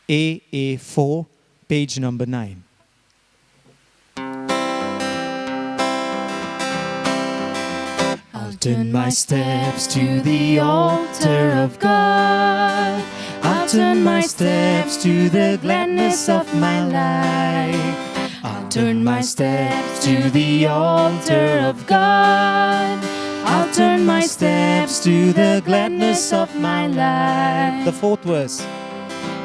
AA4, page number 9. I'll turn my steps to the altar of God. I'll turn my steps to the gladness of my life. I'll turn my steps to the altar of God. I'll turn my steps to the gladness of my life. The fourth verse.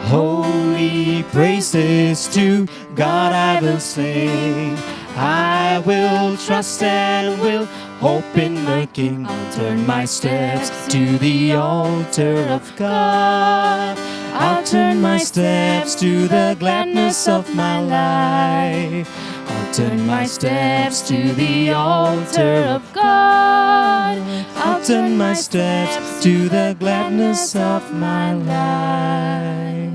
Holy praises to God I will sing. I will trust and will hope in my King. I'll turn my steps to the altar of God. I'll turn my steps to the gladness of my life. I'll turn my steps to the altar of God. I'll turn my steps to the gladness of my life.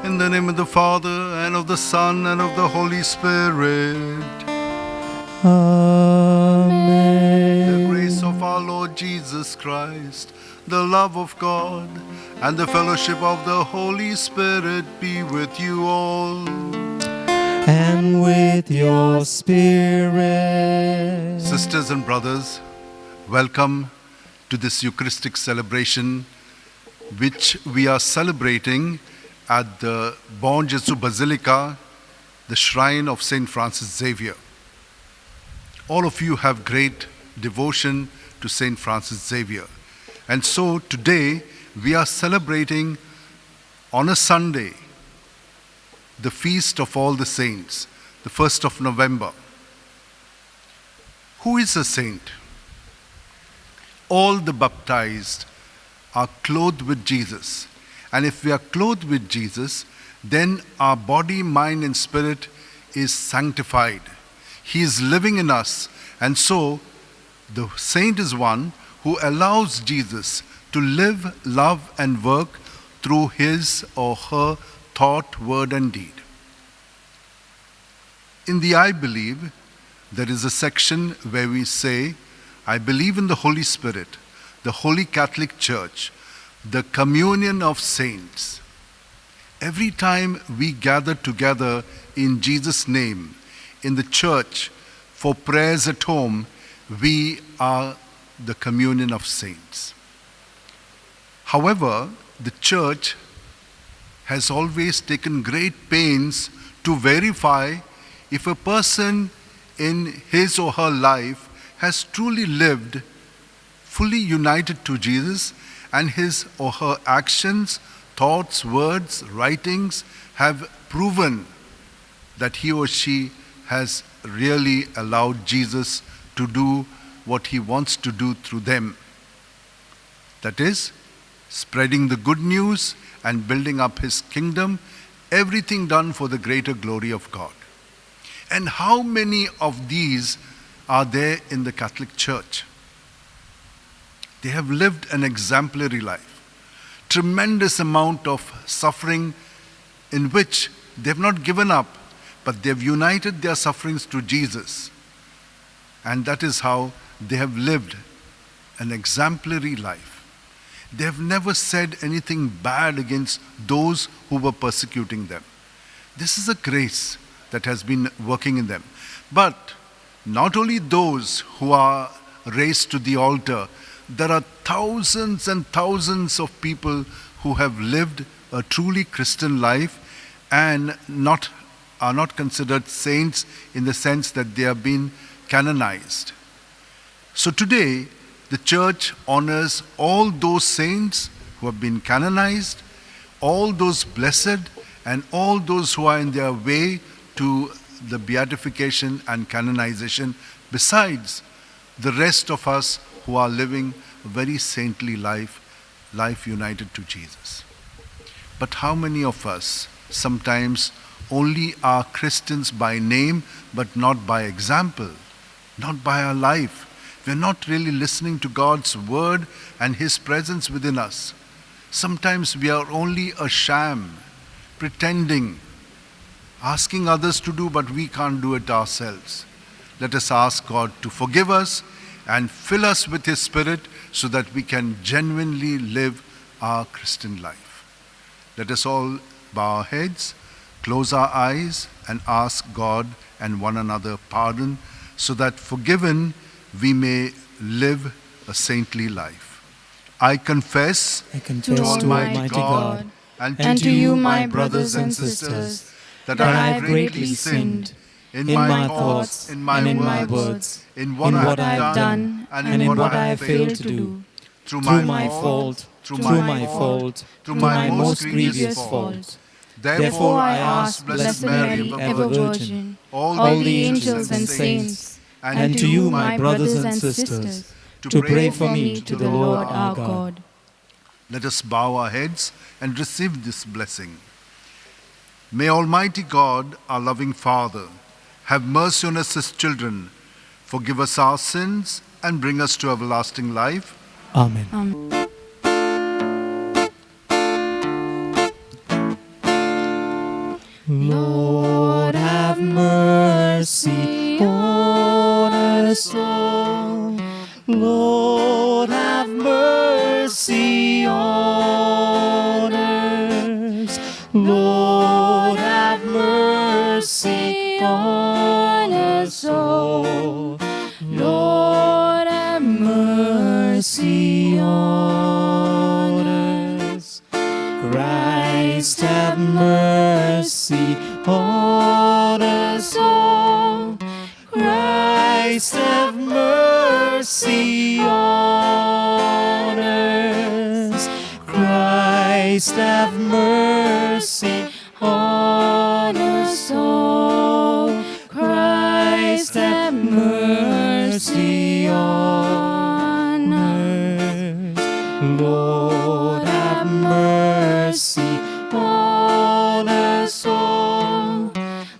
In the name of the Father, and of the Son, and of the Holy Spirit. Amen. The grace of our Lord Jesus Christ, the love of God, and the fellowship of the Holy Spirit be with you all. And with your spirit. Sisters and brothers, welcome to this Eucharistic celebration which we are celebrating at the Bon Gesù Basilica, the shrine of St. Francis Xavier. All of you have great devotion to St. Francis Xavier. And so today we are celebrating on a Sunday the feast of all the saints, the 1st of November. Who is a saint? All the baptized are clothed with Jesus. And if we are clothed with Jesus, then our body, mind, and spirit is sanctified. He is living in us. And so, the saint is one who allows Jesus to live, love, and work through his or her thought, word, and deed. In the I believe, there is a section where we say, I believe in the Holy Spirit, the Holy Catholic Church, the communion of saints. Every time we gather together in Jesus' name, in the church, for prayers at home, we are the communion of saints. However, the church has always taken great pains to verify if a person in his or her life has truly lived fully united to Jesus, and his or her actions, thoughts, words, writings have proven that he or she has really allowed Jesus to do what he wants to do through them. That is, spreading the good news and building up his kingdom, everything done for the greater glory of God. And how many of these are there in the Catholic Church? They have lived an exemplary life. Tremendous amount of suffering in which they have not given up, but they have united their sufferings to Jesus. And that is how they have lived an exemplary life. They have never said anything bad against those who were persecuting them. This is a grace that has been working in them. But not only those who are raised to the altar, there are thousands and thousands of people who have lived a truly Christian life and are not considered saints in the sense that they have been canonized. So today, the church honors all those saints who have been canonized, all those blessed, and all those who are in their way to the beatification and canonization, besides the rest of us who are living a very saintly life united to Jesus. But how many of us sometimes only are Christians by name, but not by example, not by our life? We're not really listening to God's word and his presence within us. Sometimes we are only a sham, pretending, asking others to do, but we can't do it ourselves. Let us ask God to forgive us and fill us with his Spirit so that we can genuinely live our Christian life. Let us all bow our heads, close our eyes, and ask God and one another pardon, so that forgiven we may live a saintly life. I confess to Almighty God and to you, my brothers and sisters, that I I have greatly sinned in in my my thoughts in and in my my words, in in what I have done and in what I have failed to do, through through my fault, through through my most grievous fault. Therefore I ask Blessed Mary, ever Virgin, all the angels and saints, and to you, my brothers and sisters, to pray for me to the Lord our God. Let us bow our heads and receive this blessing. May Almighty God, our loving Father, have mercy on us as children, forgive us our sins, and bring us to everlasting life. Amen. Lord, have mercy on us all. Lord, have mercy on us. Lord, have mercy on us all. Lord, have mercy on us. Christ, have mercy on us all. Christ, have mercy on us. Christ, have mercy on us all. Christ, have mercy on us. Lord, have mercy on us all.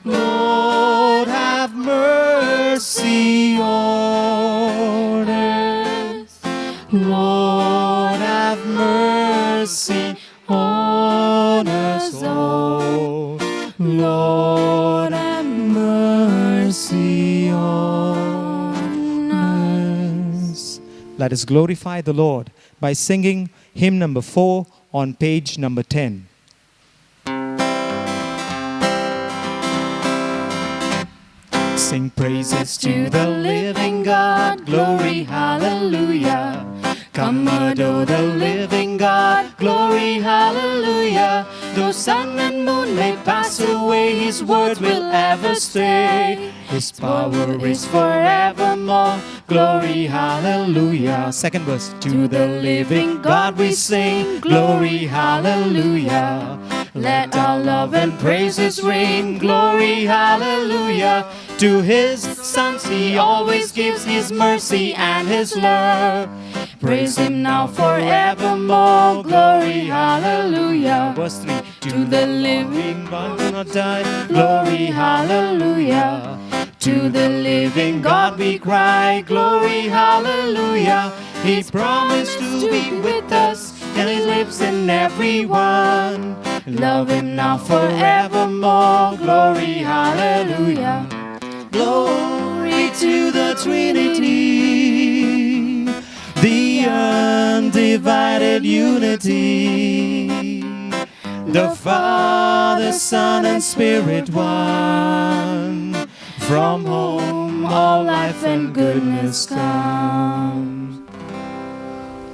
Lord, have mercy on us. Lord, have mercy on us all. Lord, have mercy on us. Let us glorify the Lord by singing hymn number 4 on page number 10. Sing praises to the living God, glory, hallelujah. Come adore the living God, glory, hallelujah. Though sun and moon may pass away, His word will ever stay. His power is forevermore, glory, hallelujah. Second verse. To the living God we sing, glory, hallelujah. Let our love and praises ring, glory, hallelujah. To His sons He always gives His mercy and His love. Praise Him now forevermore, glory, hallelujah. Verse 3. To the living God will not die, glory, hallelujah. To the living God we cry, glory, hallelujah. He promised to be with us, and He lives in everyone. Love Him now forevermore, glory, hallelujah. Glory to the Trinity, the undivided unity, the Father, Son, and Spirit one, from whom all life and goodness comes.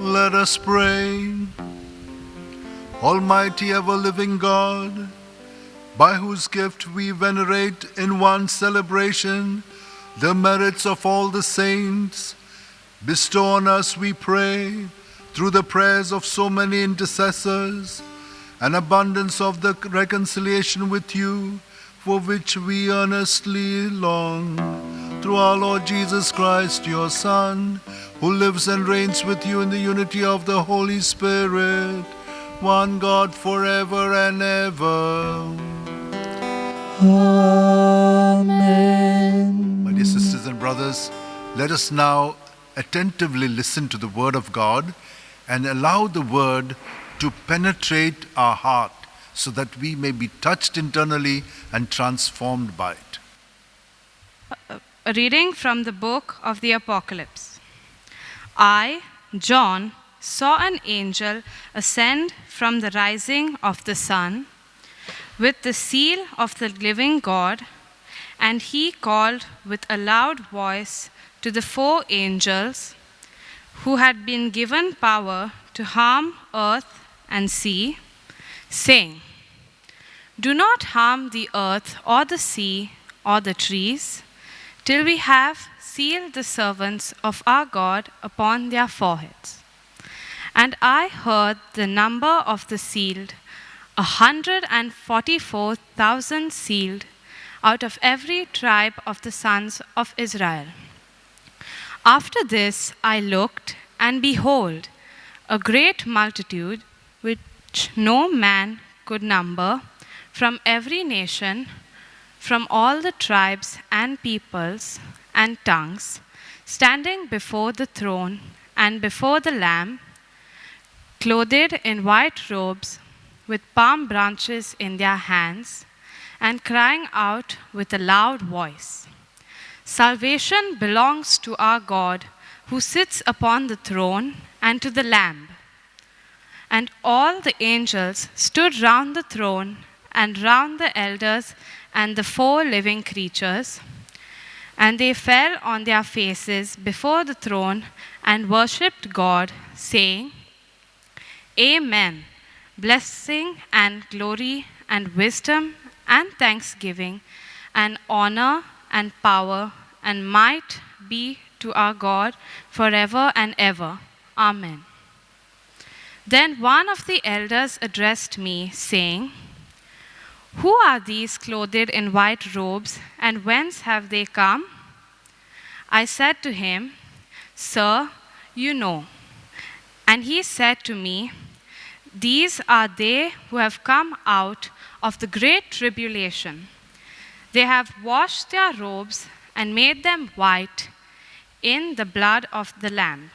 Let us pray. Almighty ever-living God, by whose gift we venerate in one celebration the merits of all the saints, bestow on us, we pray, through the prayers of so many intercessors, an abundance of the reconciliation with you, for which we earnestly long. Through our Lord Jesus Christ, your Son, who lives and reigns with you in the unity of the Holy Spirit, one God forever and ever. Amen. My dear sisters and brothers, let us now attentively listen to the Word of God and allow the Word to penetrate our heart so that we may be touched internally and transformed by it. A reading from the book of the Apocalypse. I, John, saw an angel ascend from the rising of the sun with the seal of the living God, and he called with a loud voice to the 4 angels who had been given power to harm earth and sea, saying, "Do not harm the earth or the sea or the trees, till we have sealed the servants of our God upon their foreheads." And I heard the number of the sealed, 144,000 sealed, out of every tribe of the sons of Israel. After this I looked, and behold, a great multitude, which no man could number, from every nation, from all the tribes and peoples and tongues, standing before the throne and before the Lamb, clothed in white robes, with palm branches in their hands, and crying out with a loud voice, "Salvation belongs to our God, who sits upon the throne, and to the Lamb." And all the angels stood round the throne and round the elders and the 4 living creatures, and they fell on their faces before the throne and worshipped God, saying, "Amen. Blessing and glory and wisdom and thanksgiving and honor and power and might be to our God forever and ever. Amen." Then one of the elders addressed me, saying, "Who are these clothed in white robes, and whence have they come?" I said to him, "Sir, you know." And he said to me, "These are they who have come out of the great tribulation. They have washed their robes and made them white in the blood of the Lamb."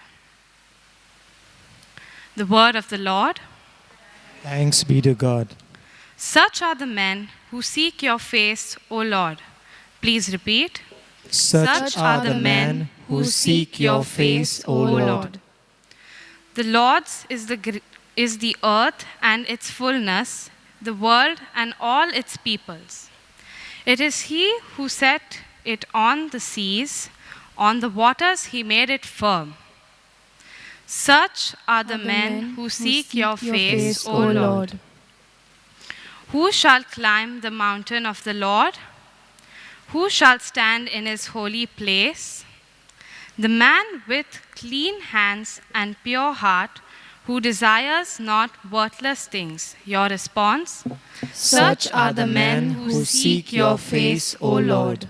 The word of the Lord. Thanks be to God. Such are the men who seek your face, O Lord. Please repeat. Such are the men who seek your face, O Lord. The Lord's is the earth and its fullness, the world and all its peoples. It is He who set it on the seas, on the waters He made it firm. Such are the men who seek your face, O Lord. Who shall climb the mountain of the Lord? Who shall stand in His holy place? The man with clean hands and pure heart, who desires not worthless things. Your response? Such are the men who seek your face, O Lord.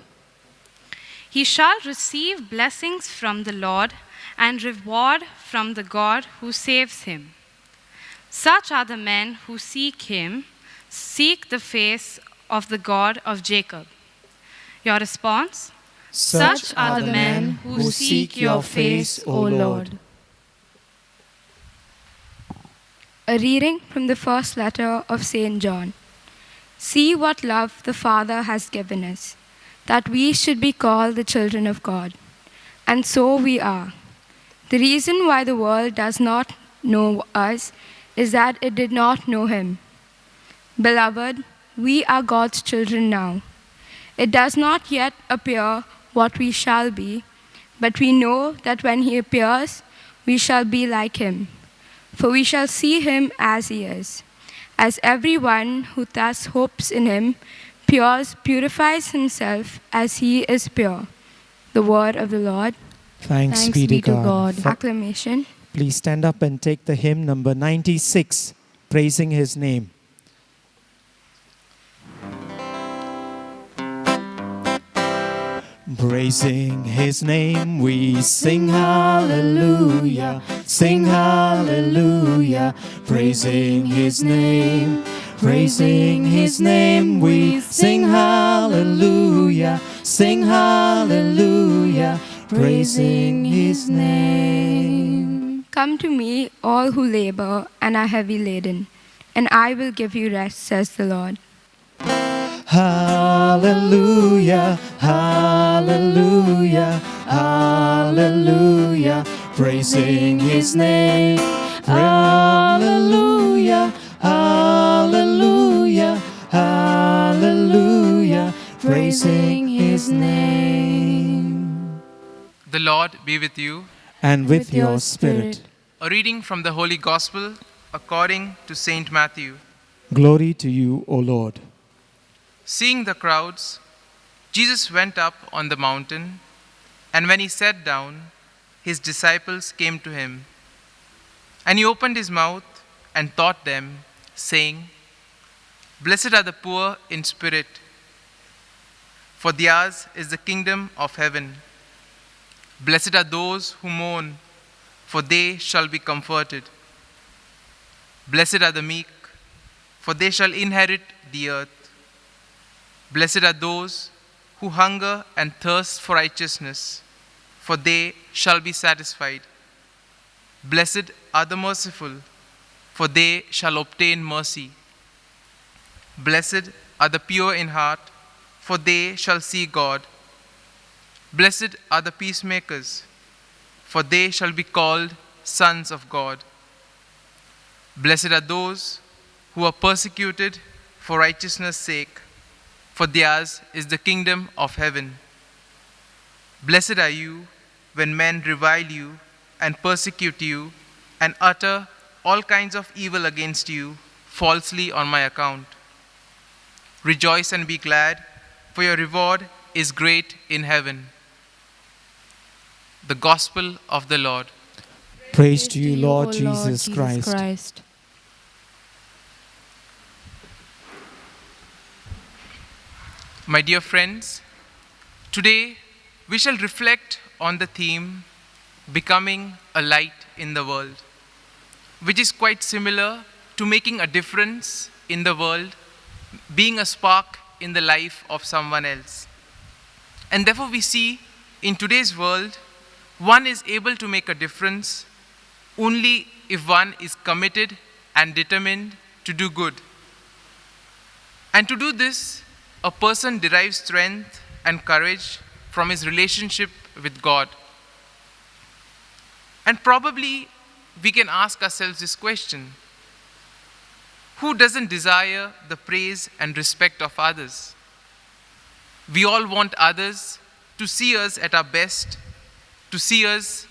He shall receive blessings from the Lord and reward from the God who saves him. Such are the men who seek Him, seek the face of the God of Jacob. Your response? Such are the men who seek your face, O Lord. A reading from the first letter of St. John. See what love the Father has given us, that we should be called the children of God. And so we are. The reason why the world does not know us is that it did not know Him. Beloved, we are God's children now. It does not yet appear what we shall be, but we know that when He appears, we shall be like Him. For we shall see Him as He is. As everyone who thus hopes in Him purifies himself as He is pure. The word of the Lord. Thanks be to God. Acclamation. Please stand up and take the hymn number 96, Praising His Name. Praising His name, we sing hallelujah, sing hallelujah. Praising His name, praising His name, we sing hallelujah, sing hallelujah. Praising His name. Come to me, all who labor and are heavy laden, and I will give you rest, says the Lord. Hallelujah, hallelujah, hallelujah. Praising His name, Hallelujah, hallelujah, hallelujah, praising his name. The Lord be with you. And with your spirit. A reading from the Holy Gospel according to Saint Matthew. Glory to you, O Lord. Seeing the crowds, Jesus went up on the mountain, and when he sat down, his disciples came to him. And he opened his mouth and taught them, saying, Blessed are the poor in spirit, for theirs is the kingdom of heaven. Blessed are those who mourn, for they shall be comforted. Blessed are the meek, for they shall inherit the earth. Blessed are those who hunger and thirst for righteousness, for they shall be satisfied. Blessed are the merciful, for they shall obtain mercy. Blessed are the pure in heart, for they shall see God. Blessed are the peacemakers, for they shall be called sons of God. Blessed are those who are persecuted for righteousness' sake, for theirs is the kingdom of heaven. Blessed are you when men revile you and persecute you and utter all kinds of evil against you falsely on my account. Rejoice and be glad, for your reward is great in heaven. The Gospel of the Lord. Praise to you, Lord Jesus Christ. My dear friends, today we shall reflect on the theme, Becoming a Light in the World, which is quite similar to making a difference in the world, being a spark in the life of someone else. And therefore we see in today's world, one is able to make a difference only if one is committed and determined to do good. And to do this, a person derives strength and courage from his relationship with God. And probably we can ask ourselves this question: who doesn't desire the praise and respect of others? We all want others to see us at our best, to see us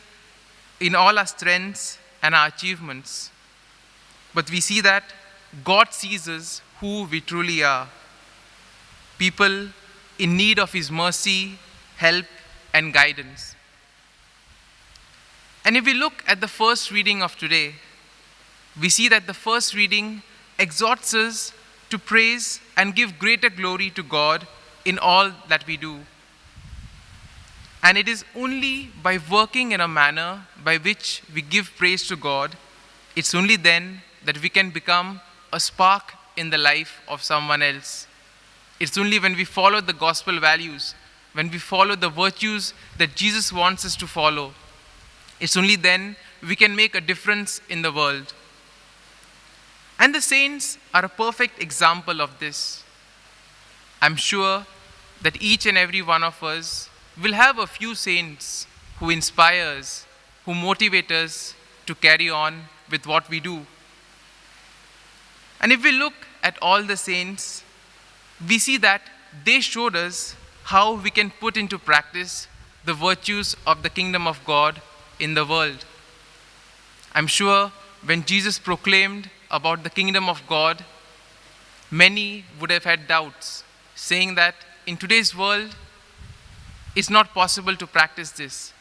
in all our strengths and our achievements. But we see that God sees us who we truly are. People in need of his mercy, help, and guidance. And if we look at the first reading of today, we see that the first reading exhorts us to praise and give greater glory to God in all that we do. And it is only by working in a manner by which we give praise to God, it's only then that we can become a spark in the life of someone else. It's only when we follow the gospel values, when we follow the virtues that Jesus wants us to follow, it's only then we can make a difference in the world. And the saints are a perfect example of this. I'm sure that each and every one of us will have a few saints who inspire us, who motivate us to carry on with what we do. And if we look at all the saints, we see that they showed us how we can put into practice the virtues of the kingdom of God in the world. I'm sure when Jesus proclaimed about the kingdom of God, many would have had doubts, saying that in today's world, it's not possible to practice this.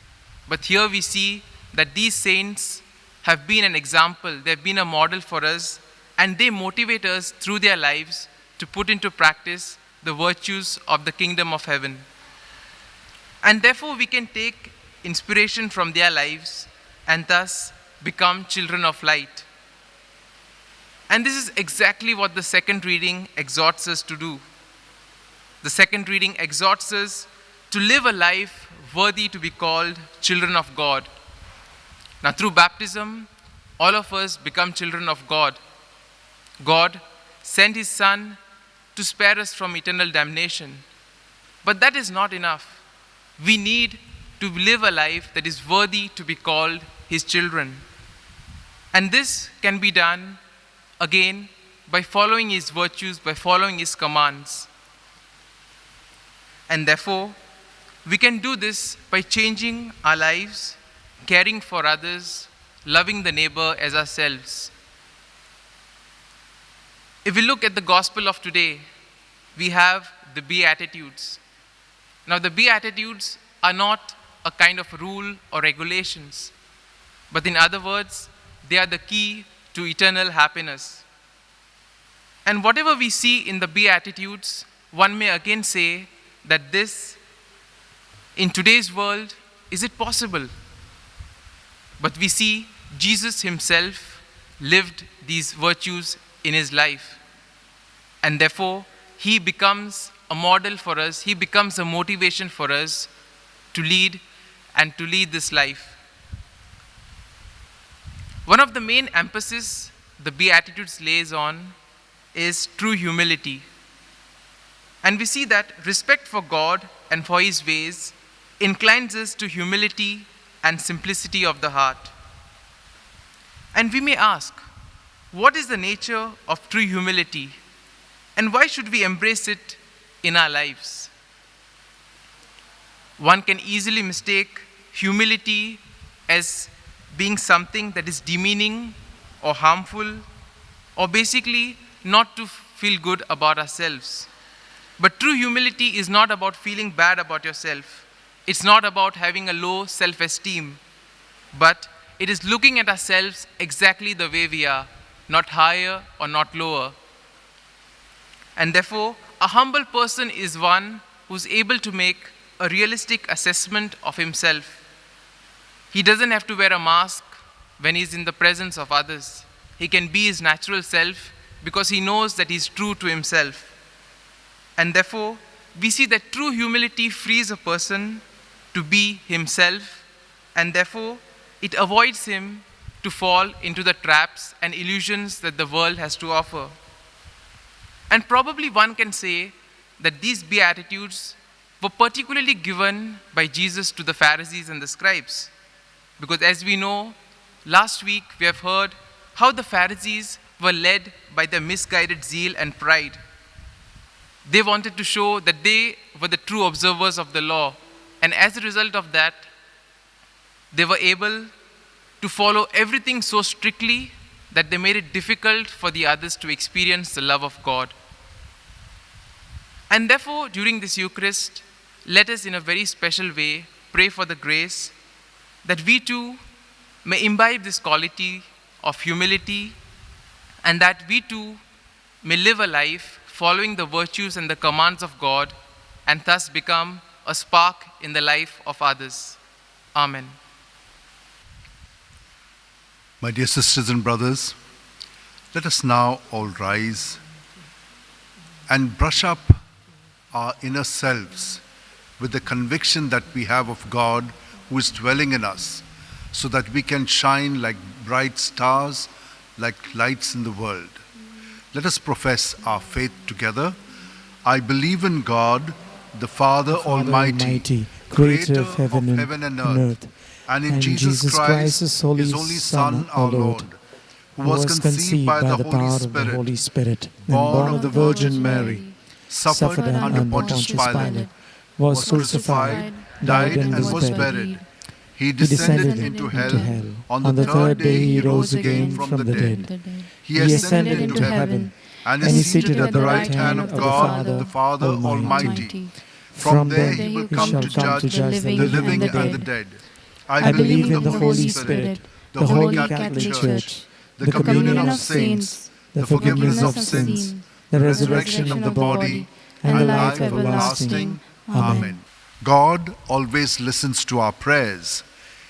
But here we see that these saints have been an example, they've been a model for us, and they motivate us through their lives to put into practice the virtues of the kingdom of heaven. And therefore we can take inspiration from their lives and thus become children of light. And this is exactly what the second reading exhorts us to do. The second reading exhorts us to live a life worthy to be called children of God. Now, through baptism, all of us become children of God. God sent his Son to spare us from eternal damnation. But that is not enough. We need to live a life that is worthy to be called his children. And this can be done, again, by following his virtues, by following his commands. And therefore, we can do this by changing our lives, caring for others, loving the neighbor as ourselves. If we look at the gospel of today, we have the Beatitudes. Now, the Beatitudes are not a kind of rule or regulations, but in other words, they are the key to eternal happiness. And whatever we see in the Beatitudes, one may again say that this, in today's world, is it possible? But we see Jesus himself lived these virtues in his life. And therefore, he becomes a model for us, he becomes a motivation for us to lead this life. One of the main emphasis the Beatitudes lays on is true humility. And we see that respect for God and for his ways inclines us to humility and simplicity of the heart. And we may ask, what is the nature of true humility? And why should we embrace it in our lives? One can easily mistake humility as being something that is demeaning or harmful, or basically not to feel good about ourselves. But true humility is not about feeling bad about yourself. It's not about having a low self-esteem, but it is looking at ourselves exactly the way we are, not higher or not lower. And therefore, a humble person is one who's able to make a realistic assessment of himself. He doesn't have to wear a mask when he's in the presence of others. He can be his natural self because he knows that he's true to himself. And therefore, we see that true humility frees a person to be himself, and therefore, it avoids him to fall into the traps and illusions that the world has to offer. And probably one can say that these Beatitudes were particularly given by Jesus to the Pharisees and the scribes. Because as we know, last week we have heard how the Pharisees were led by their misguided zeal and pride. They wanted to show that they were the true observers of the law. And as a result of that, they were able to follow everything so strictly that they made it difficult for the others to experience the love of God. And therefore, during this Eucharist, let us in a very special way pray for the grace that we too may imbibe this quality of humility, and that we too may live a life following the virtues and the commands of God, and thus become a spark in the life of others. Amen. My dear sisters and brothers, let us now all rise and brush up our inner selves with the conviction that we have of God who is dwelling in us, so that we can shine like bright stars, like lights in the world. Let us profess our faith together. I believe in God, the Father Almighty, creator of heaven and earth, and in Jesus Christ, his only Son, our Lord, who was conceived by the Holy Spirit, born of the Virgin Mary, suffered under Pontius Pilate, was crucified, died, and was buried. He descended into hell. On the third day he rose again from the dead. He ascended into heaven and is seated at the right hand of God, the Father Almighty. From there he will come to judge the living and the dead. I believe in the Holy Spirit, the Holy Catholic Church, the communion of saints, the forgiveness of sins, the resurrection of the body, and the life everlasting. Amen. God always listens to our prayers,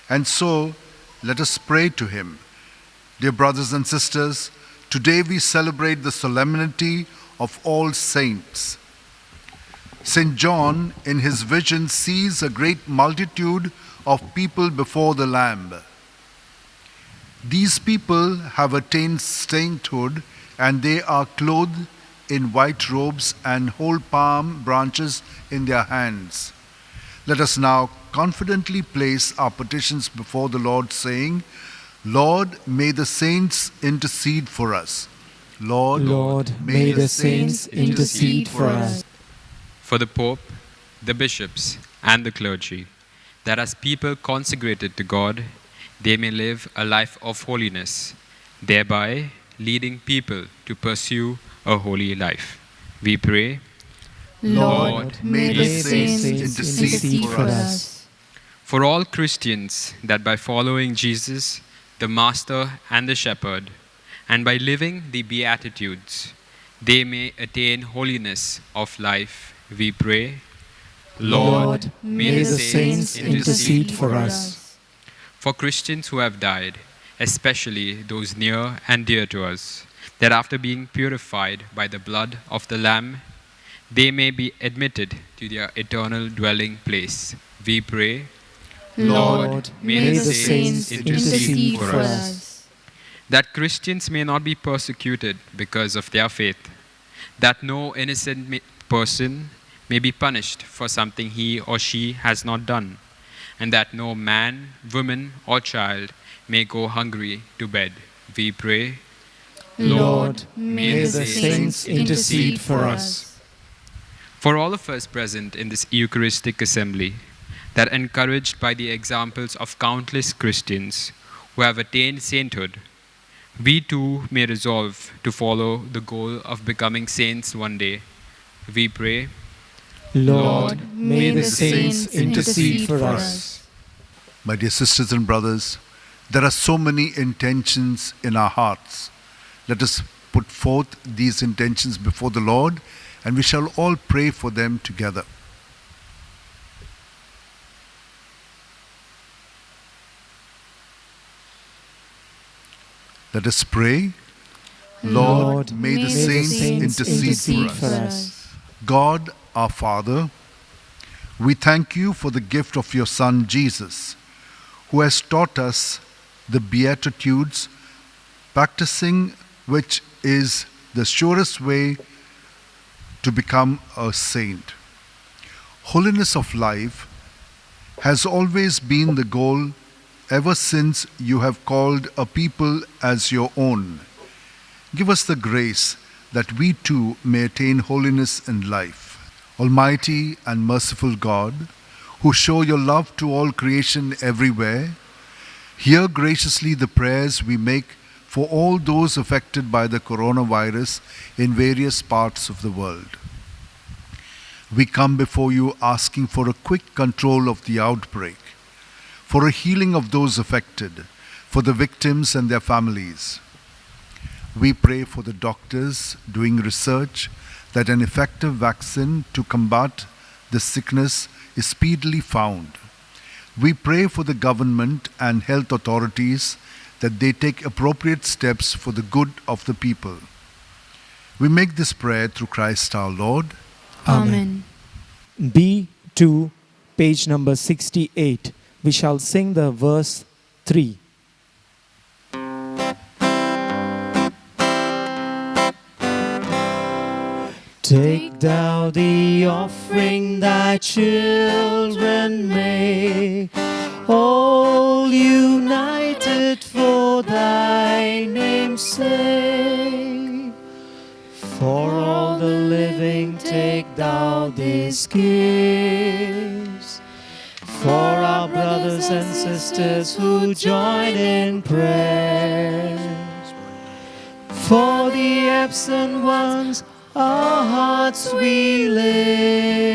and so let us pray to him. Dear brothers and sisters, today we celebrate the solemnity of all saints. St. John, in his vision, sees a great multitude of people before the Lamb. These people have attained sainthood, and they are clothed in white robes and hold palm branches in their hands. Let us now confidently place our petitions before the Lord, saying, Lord, may the saints intercede for us. Lord, may the saints intercede for us. For the Pope, the bishops, and the clergy, that as people consecrated to God, they may live a life of holiness, thereby leading people to pursue a holy life. We pray, Lord, may the saints intercede for us. for all Christians, that by following Jesus, the Master and the Shepherd, and by living the Beatitudes, they may attain holiness of life. We pray, Lord, may the saints intercede for us. For Christians who have died, especially those near and dear to us, that after being purified by the blood of the Lamb, they may be admitted to their eternal dwelling place. We pray, Lord, may the saints intercede for us. that Christians may not be persecuted because of their faith, that no innocent person may be punished for something he or she has not done, and that no man, woman, or child may go hungry to bed. We pray, Lord, may the saints intercede for us. for all of us present in this Eucharistic assembly, that encouraged by the examples of countless Christians who have attained sainthood, we too may resolve to follow the goal of becoming saints one day. We pray, Lord, may the saints intercede for us. My dear sisters and brothers, there are so many intentions in our hearts. Let us put forth these intentions before the Lord, and we shall all pray for them together. Let us pray. Lord, may the saints intercede for us. God, our Father, we thank you for the gift of your Son, Jesus, who has taught us the Beatitudes, practicing which is the surest way to become a saint. Holiness of life has always been the goal ever since you have called a people as your own. Give us the grace that we too may attain holiness in life. Almighty and merciful God, who show your love to all creation everywhere, hear graciously the prayers we make for all those affected by the coronavirus in various parts of the world. We come before you asking for a quick control of the outbreak, for a healing of those affected, for the victims and their families. We pray for the doctors doing research that an effective vaccine to combat the sickness is speedily found. We pray for the government and health authorities that they take appropriate steps for the good of the people. We make this prayer through Christ our Lord. Amen. B2, page number 68. We shall sing the verse 3. Take thou the offering thy children make, all united for thy name's sake. For all the living take thou these gifts, for our brothers and sisters who join in prayer, for the absent ones our hearts we lift.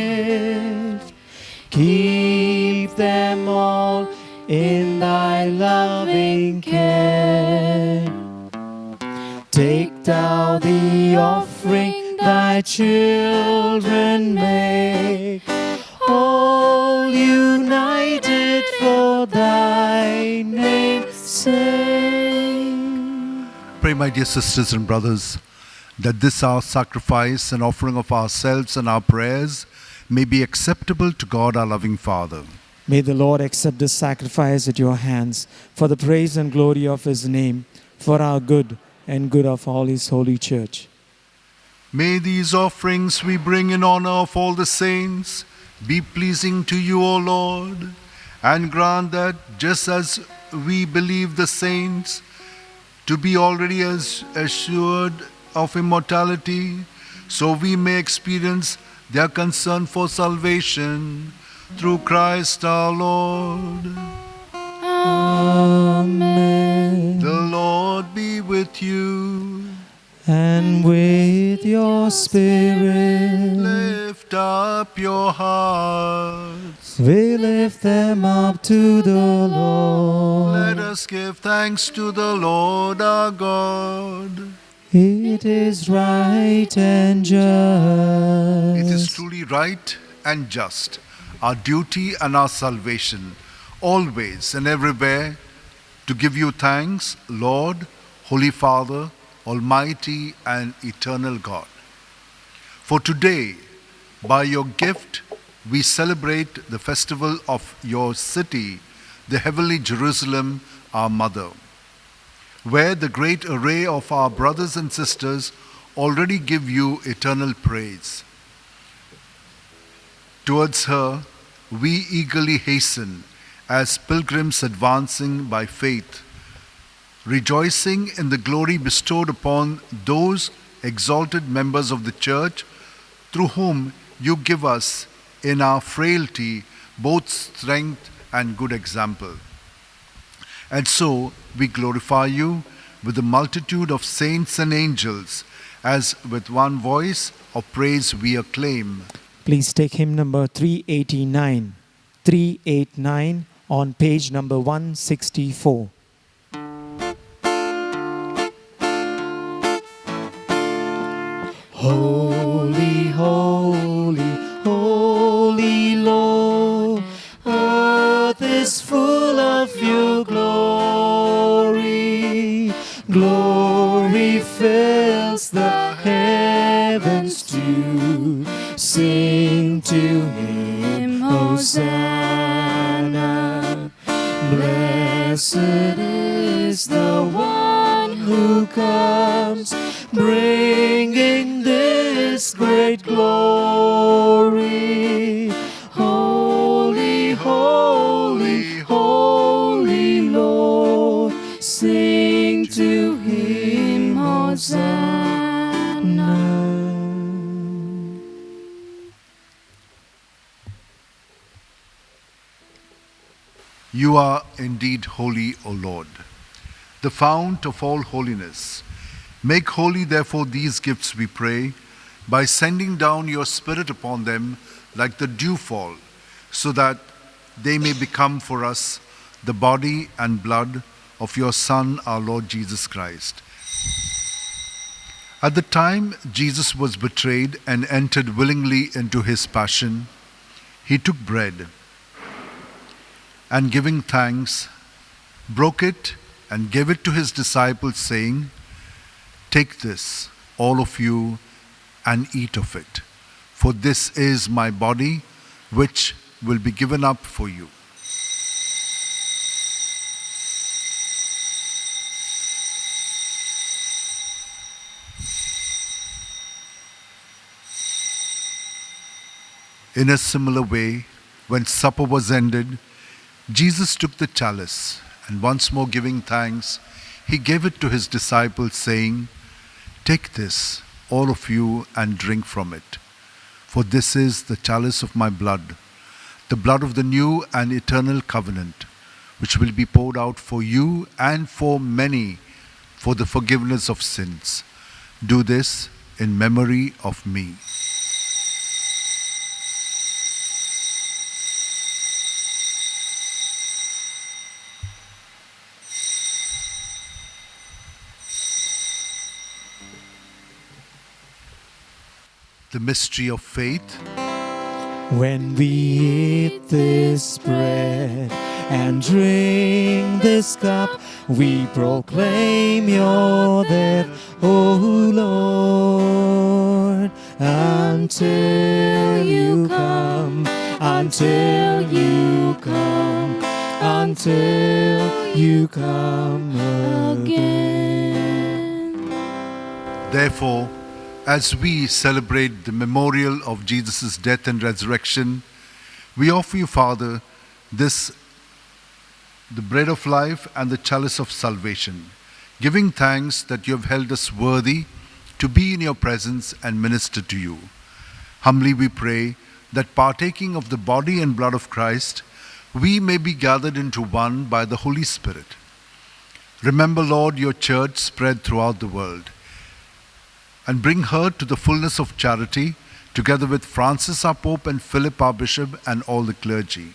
Keep them all in thy loving care. Take thou the offering thy children make, all united for thy name's sake. Pray, my dear sisters and brothers, that this our sacrifice and offering of ourselves and our prayers may be acceptable to God our loving Father. May the Lord accept this sacrifice at your hands for the praise and glory of his name, for our good and good of all his holy church. May these offerings we bring in honor of all the saints be pleasing to you, O Lord, and grant that just as we believe the saints to be already assured of immortality, so we may experience their concern for salvation through Christ our Lord. Amen. The Lord be with you. And with your spirit, Lift up your hearts. we lift them up to the Lord. Let us give thanks to the Lord our God. It is right and just. It is truly right and just, our duty and our salvation, always and everywhere, to give you thanks, Lord, Holy Father, Almighty and eternal God. For today, by your gift, we celebrate the festival of your city, the heavenly Jerusalem, our mother, where the great array of our brothers and sisters already give you eternal praise. Towards her, we eagerly hasten as pilgrims advancing by faith, rejoicing in the glory bestowed upon those exalted members of the Church through whom you give us in our frailty both strength and good example. And so we glorify you with the multitude of saints and angels, as with one voice of praise we acclaim. Please take hymn number 389. 389 on page number 164. Holy, holy, holy Lord, earth is full of your glory. Glory fills the heavens too. Sing to him, Hosanna. Blessed is the one who comes, bringing this great glory. Holy, holy, holy Lord, sing to him, Hosanna. You are indeed holy, O Lord, the fount of all holiness. Make holy, therefore, these gifts, we pray, by sending down your Spirit upon them like the dewfall, so that they may become for us the body and blood of your Son, our Lord Jesus Christ. At the time Jesus was betrayed and entered willingly into his passion, he took bread and, giving thanks, broke it and gave it to his disciples, saying, "Take this, all of you, and eat of it, for this is my body, which will be given up for you." In a similar way, when supper was ended, Jesus took the chalice, and once more giving thanks, he gave it to his disciples, saying, "Take this, all of you, and drink from it. For this is the chalice of my blood, the blood of the new and eternal covenant, which will be poured out for you and for many for the forgiveness of sins. Do this in memory of me." The mystery of faith. When we eat this bread and drink this cup, we proclaim your death, O Lord, until you come, until you come, until you come again. Therefore, as we celebrate the memorial of Jesus' death and resurrection, we offer you, Father, this the bread of life and the chalice of salvation, giving thanks that you have held us worthy to be in your presence and minister to you. Humbly we pray that partaking of the body and blood of Christ, we may be gathered into one by the Holy Spirit. Remember, Lord, your church spread throughout the world, and bring her to the fullness of charity, together with Francis our Pope and Philip our Bishop and all the clergy.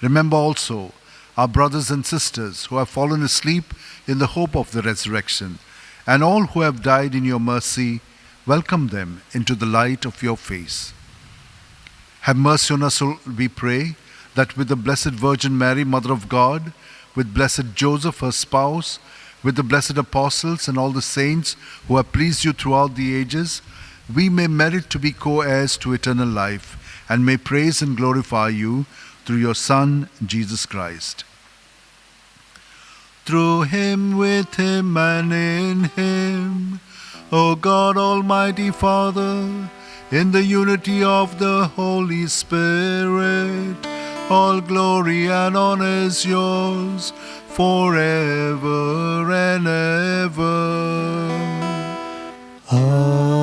Remember also our brothers and sisters who have fallen asleep in the hope of the resurrection, and all who have died in your mercy. Welcome them into the light of your face. Have mercy on us, we pray, that with the Blessed Virgin Mary, Mother of God, with blessed Joseph, her spouse, with the blessed apostles and all the saints who have pleased you throughout the ages, we may merit to be co-heirs to eternal life, and may praise and glorify you through your Son, Jesus Christ. Through him, with him, and in him, O God, Almighty Father, in the unity of the Holy Spirit, all glory and honor is yours forever and ever. Amen.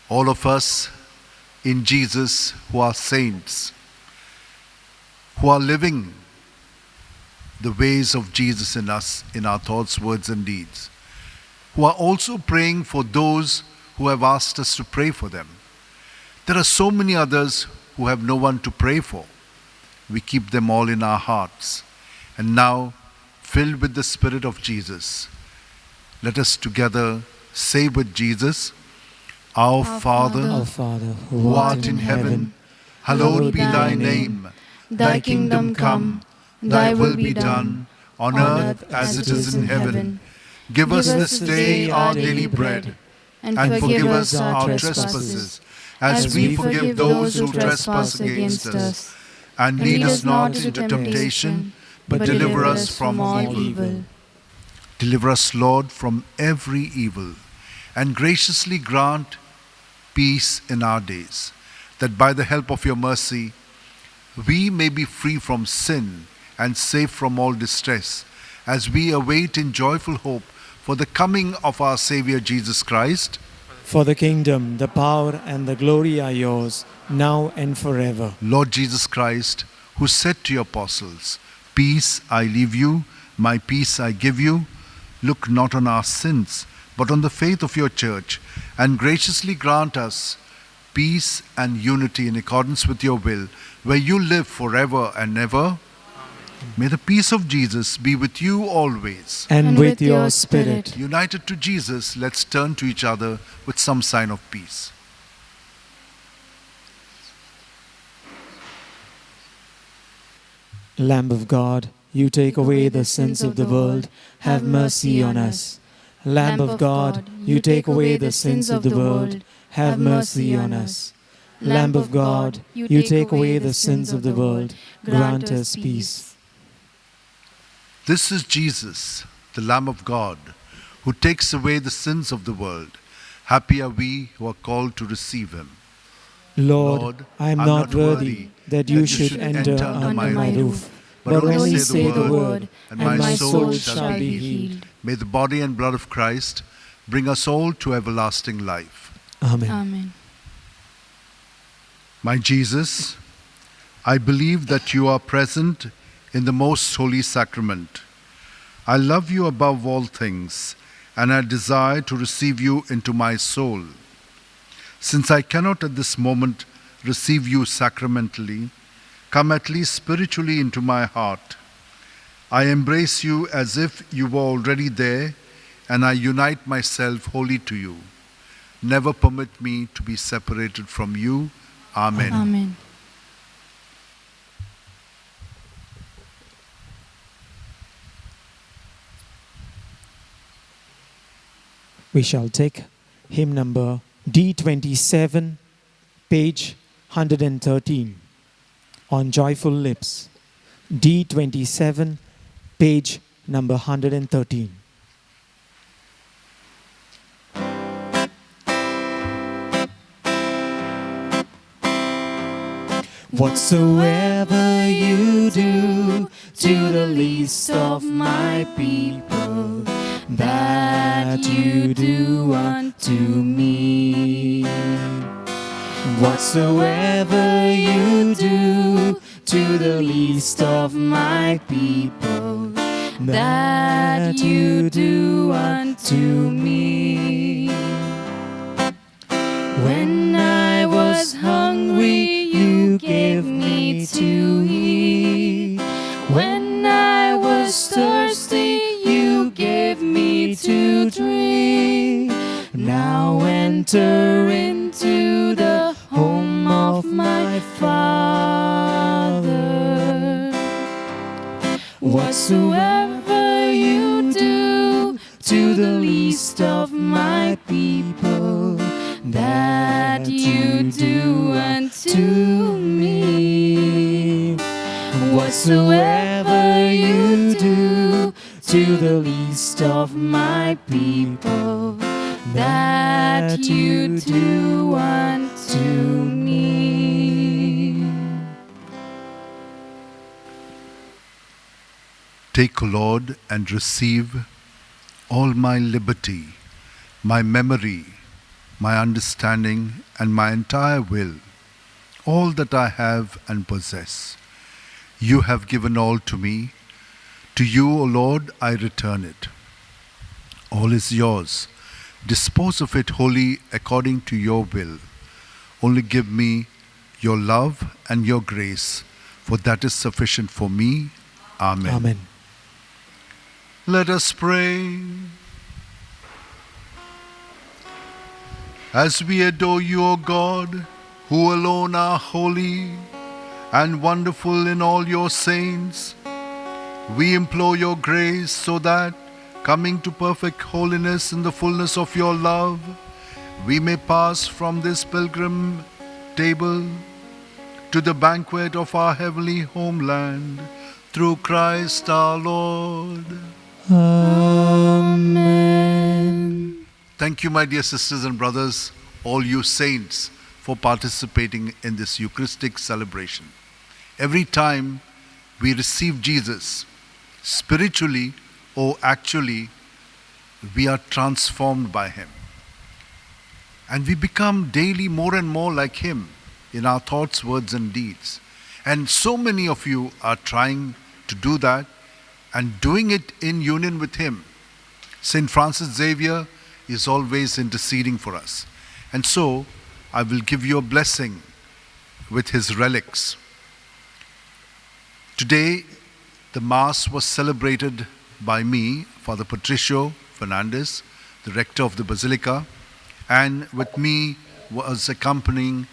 All of us in Jesus who are saints, who are living the ways of Jesus in us, in our thoughts, words, and deeds, who are also praying for those who have asked us to pray for them. There are so many others who have no one to pray for. We keep them all in our hearts. And now, filled with the Spirit of Jesus, let us together say with Jesus, Our Father, who art in heaven, hallowed be thy name. Thy kingdom come, thy will be done, on earth as it is in heaven. Give us this day our daily bread, and forgive us our trespasses, as we forgive those who trespass against us. And lead us not into temptation, but deliver us from all evil. Deliver us, Lord, from every evil, and graciously grant peace in our days, that by the help of your mercy, we may be free from sin and safe from all distress, as we await in joyful hope for the coming of our Savior Jesus Christ. For the kingdom, the power, and the glory are yours, now and forever. Lord Jesus Christ, who said to your apostles, Peace I leave you, my peace I give you, look not on our sins, but on the faith of your church, and graciously grant us peace and unity in accordance with your will, where you live forever and ever. May the peace of Jesus be with you always. And with your spirit. United to Jesus, let's turn to each other with some sign of peace. Lamb of God, you take away the sins of the world, have mercy on us. Lamb of God, you take away the sins of the world, have mercy on us. Lamb of God, you take away the sins of the world, grant us peace. This is Jesus, the Lamb of God, who takes away the sins of the world. Happy are we who are called to receive him. Lord, I am not worthy that you should enter under my roof, but only say the word, and my soul shall be healed. May the body and blood of Christ bring us all to everlasting life. Amen. Amen. My Jesus, I believe that you are present in the most holy sacrament. I love you above all things, and I desire to receive you into my soul. Since I cannot at this moment receive you sacramentally, come at least spiritually into my heart. I embrace you as if you were already there, and I unite myself wholly to you. Never permit me to be separated from you. Amen. Amen. We shall take hymn number D27, page 113, on Joyful Lips. D27, page number 113. Whatsoever you do to the least of my people, that you do unto me. Whatsoever you do to the least of my people, that you do unto me. When I was hungry, you gave me to eat. When I was thirsty, you gave me to drink. Now enter into the home of my Father. Whatsoever you do to the least of my people, that you do unto me. Whatsoever you do to the least of my people, that you do unto me. Take, O Lord, and receive all my liberty, my memory, my understanding, and my entire will, all that I have and possess. You have given all to me. To you, O Lord, I return it. All is yours. Dispose of it wholly according to your will. Only give me your love and your grace, for that is sufficient for me. Amen. Amen. Let us pray. As we adore you, O God, who alone are holy and wonderful in all your saints, we implore your grace so that, coming to perfect holiness in the fullness of your love, we may pass from this pilgrim table to the banquet of our heavenly homeland, through Christ our Lord. Amen. Thank you, my dear sisters and brothers, all you saints, for participating in this Eucharistic celebration. Every time we receive Jesus, spiritually or actually, we are transformed by Him. And we become daily more and more like Him in our thoughts, words, and deeds. And so many of you are trying to do that and doing it in union with Him. St. Francis Xavier is always interceding for us. And so, I will give you a blessing with his relics. Today, the Mass was celebrated by me, Father Patricio Fernandes, the rector of the Basilica, and with me was accompanying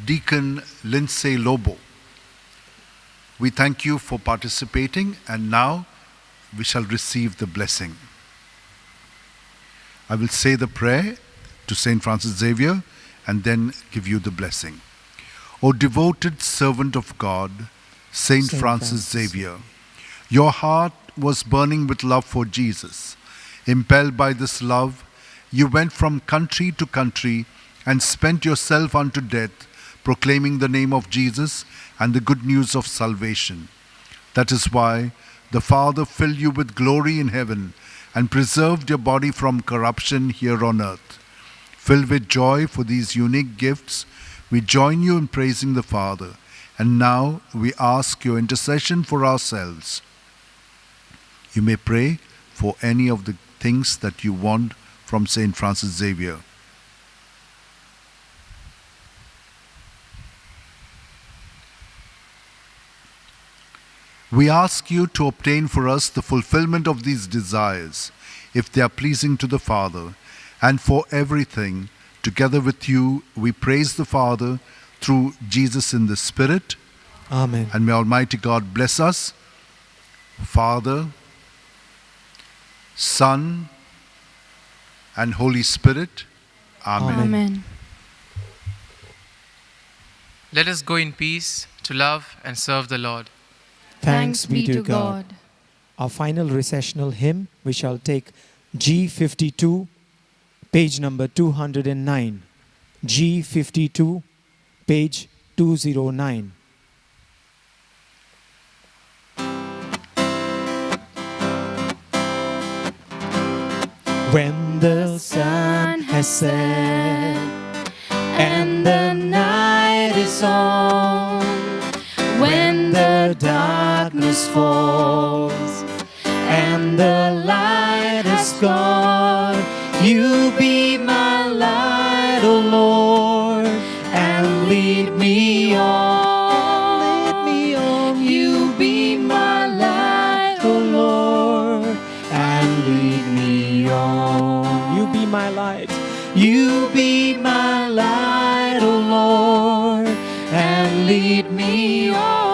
Deacon Lindsay Lobo. We thank you for participating, and now we shall receive the blessing. I will say the prayer to St. Francis Xavier and then give you the blessing. O devoted servant of God, St. Francis Xavier, your heart was burning with love for Jesus. Impelled by this love, you went from country to country and spent yourself unto death, proclaiming the name of Jesus and the good news of salvation. That is why the Father filled you with glory in heaven and preserved your body from corruption here on earth. Filled with joy for these unique gifts, we join you in praising the Father. And now we ask your intercession for ourselves. You may pray for any of the things that you want from St. Francis Xavier. We ask you to obtain for us the fulfillment of these desires, if they are pleasing to the Father, and for everything, together with you, we praise the Father through Jesus in the Spirit. Amen. And may Almighty God bless us, Father, Son, and Holy Spirit. Amen. Amen. Let us go in peace to love and serve the Lord. Thanks be to God. Our final recessional hymn, we shall take G52, page number 209. G52, page 209. When the sun has set and the night is on, when the darkness falls and the light is gone, you be my light, O Lord, and lead me on. You be my light, O Lord, and lead me on. You be my light. You be my light, O Lord, and lead me on.